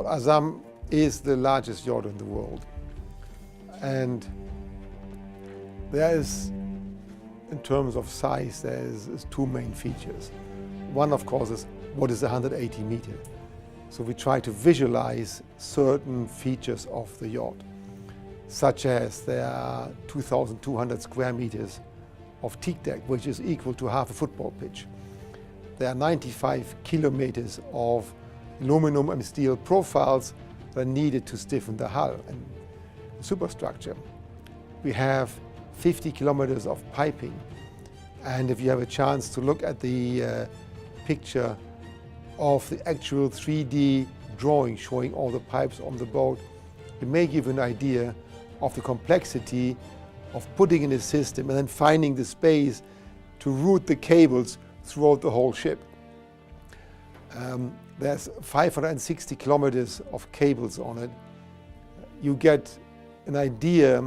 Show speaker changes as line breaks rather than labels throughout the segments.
Azzam is the largest yacht in the world, and there is, in terms of size, there's two main features. One, of course, is what is 180 meters. So we try to visualize certain features of the yacht, such as there are 2,200 square meters of teak deck, which is equal to half a football pitch. There are 95 kilometers of aluminum and steel profiles that are needed to stiffen the hull and superstructure. We have 50 kilometers of piping, and if you have a chance to look at the picture of the actual 3D drawing showing all the pipes on the boat, it may give you an idea of the complexity of putting in a system and then finding the space to route the cables throughout the whole ship. There's 560 kilometers of cables on it. You get an idea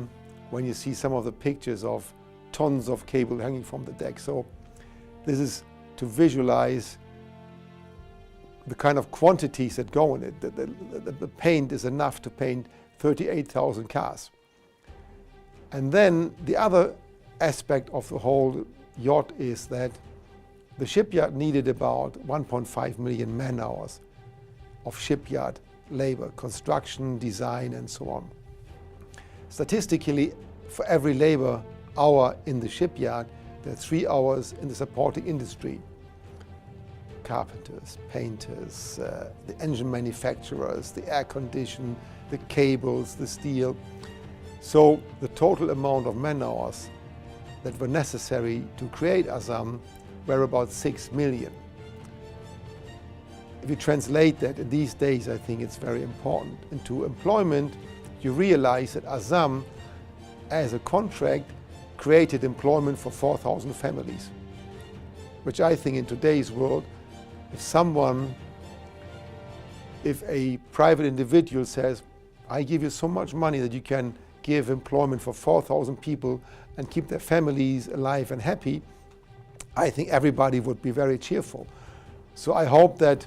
when you see some of the pictures of tons of cable hanging from the deck. So this is to visualize the kind of quantities that go in it. The paint is enough to paint 38,000 cars. And then the other aspect of the whole yacht is that the shipyard needed about 1.5 million man hours of shipyard labor, construction, design, and so on. Statistically, for every labor hour in the shipyard, there are 3 hours in the supporting industry. Carpenters, painters, the engine manufacturers, the air condition, the cables, the steel. So the total amount of man hours that were necessary to create Azzam were about 6 million. If you translate that in these days, I think it's very important. Into employment, you realize that Azzam, as a contract, created employment for 4,000 families, which I think in today's world, if a private individual says, I give you so much money that you can give employment for 4,000 people and keep their families alive and happy, I think everybody would be very cheerful. So I hope that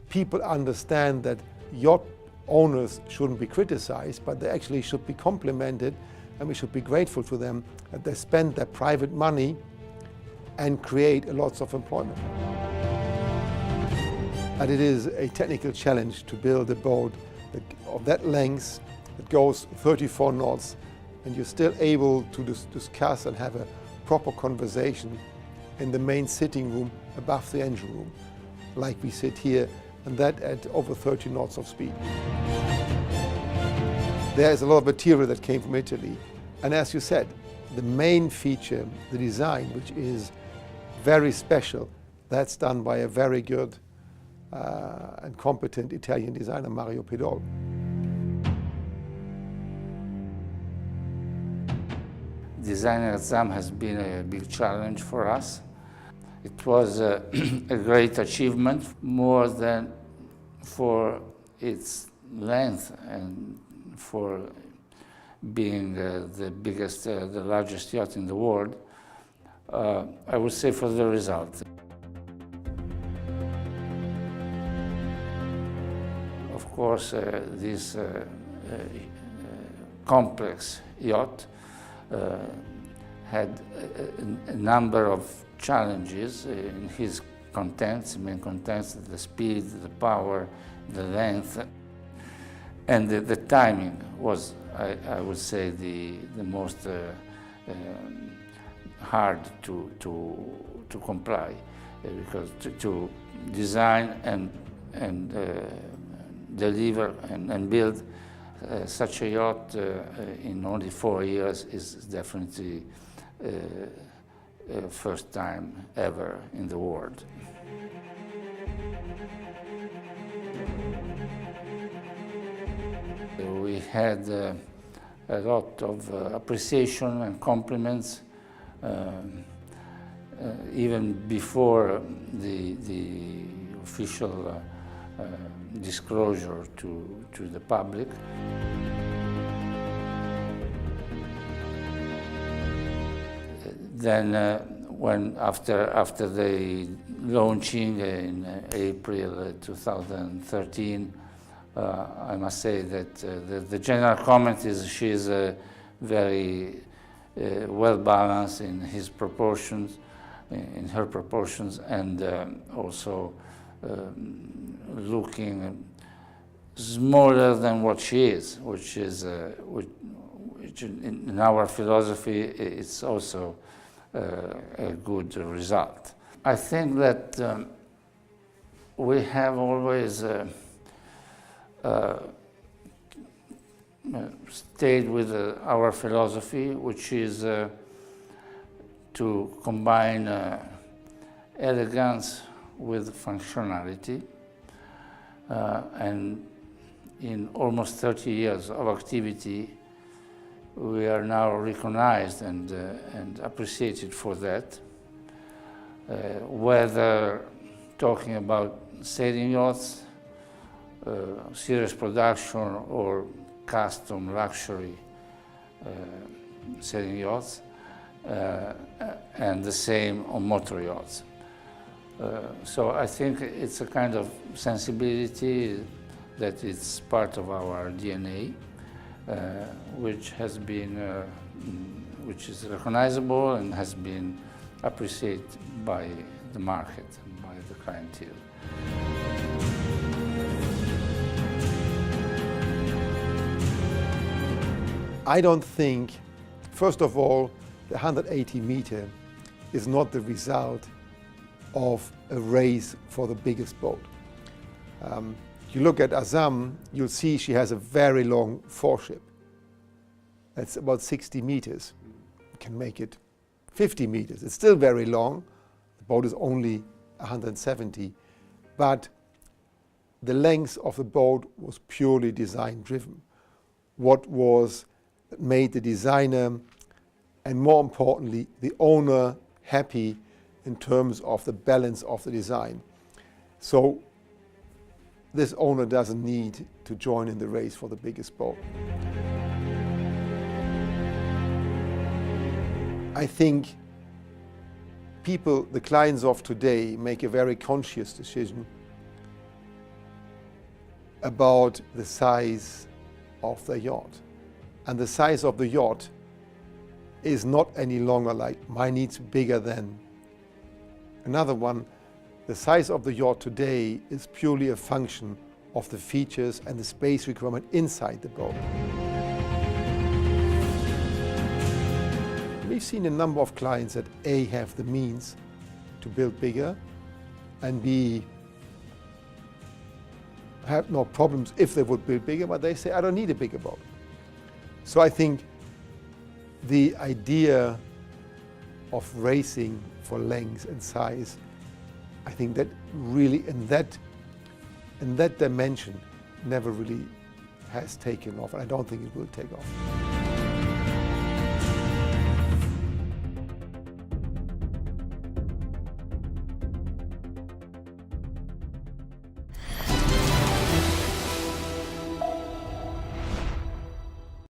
people understand that yacht owners shouldn't be criticized, but they actually should be complimented, and we should be grateful to them that they spend their private money and create lots of employment. And it is a technical challenge to build a boat of that length that goes 34 knots, and you're still able to discuss and have a proper conversation in the main sitting room above the engine room, like we sit here, and that at over 30 knots of speed. There is a lot of material that came from Italy, and as you said, the main feature, the design, which is very special, that's done by a very good and competent Italian designer, Mario Pedol.
Designing Azzam has been a big challenge for us. It was a great achievement, more than for its length and for being the biggest, the largest yacht in the world. I would say for the result. Of course, this complex yacht had a number of challenges in his contents, main contents, the speed, the power, the length, and the timing was, I would say, the most hard to comply, because to design and deliver and build such a yacht in only 4 years is definitely first time ever in the world. We had a lot of appreciation and compliments even before the official disclosure to the public. Then when after the launching in April 2013, I must say that the general comment is she is very well balanced in his proportions, in her proportions, and also looking smaller than what she is, which in our philosophy it's also a good result. I think that we have always stayed with our philosophy, which is to combine elegance with functionality, and in almost 30 years of activity, we are now recognized and appreciated for that. Whether talking about sailing yachts, serious production, or custom luxury sailing yachts, and the same on motor yachts. So I think it's a kind of sensibility that is part of our DNA, which has been, which is recognizable and has been appreciated by the market and by the clientele.
I don't think, first of all, the 180 meter is not the result of a race for the biggest boat. If you look at Azzam, you'll see she has a very long foreship. That's about 60 meters. You can make it 50 meters. It's still very long. The boat is only 170, but the length of the boat was purely design driven. What made the designer, and more importantly, the owner happy in terms of the balance of the design. So this owner doesn't need to join in the race for the biggest boat. I think people, the clients of today, make a very conscious decision about the size of the yacht. And the size of the yacht is not any longer like, mine needs bigger than another one. The size of the yacht today is purely a function of the features and the space requirement inside the boat. We've seen a number of clients that A, have the means to build bigger, and B, have no problems if they would build bigger, but they say, I don't need a bigger boat. So I think the idea of racing for length and size, I think that really in that dimension never really has taken off, and I don't think it will take off.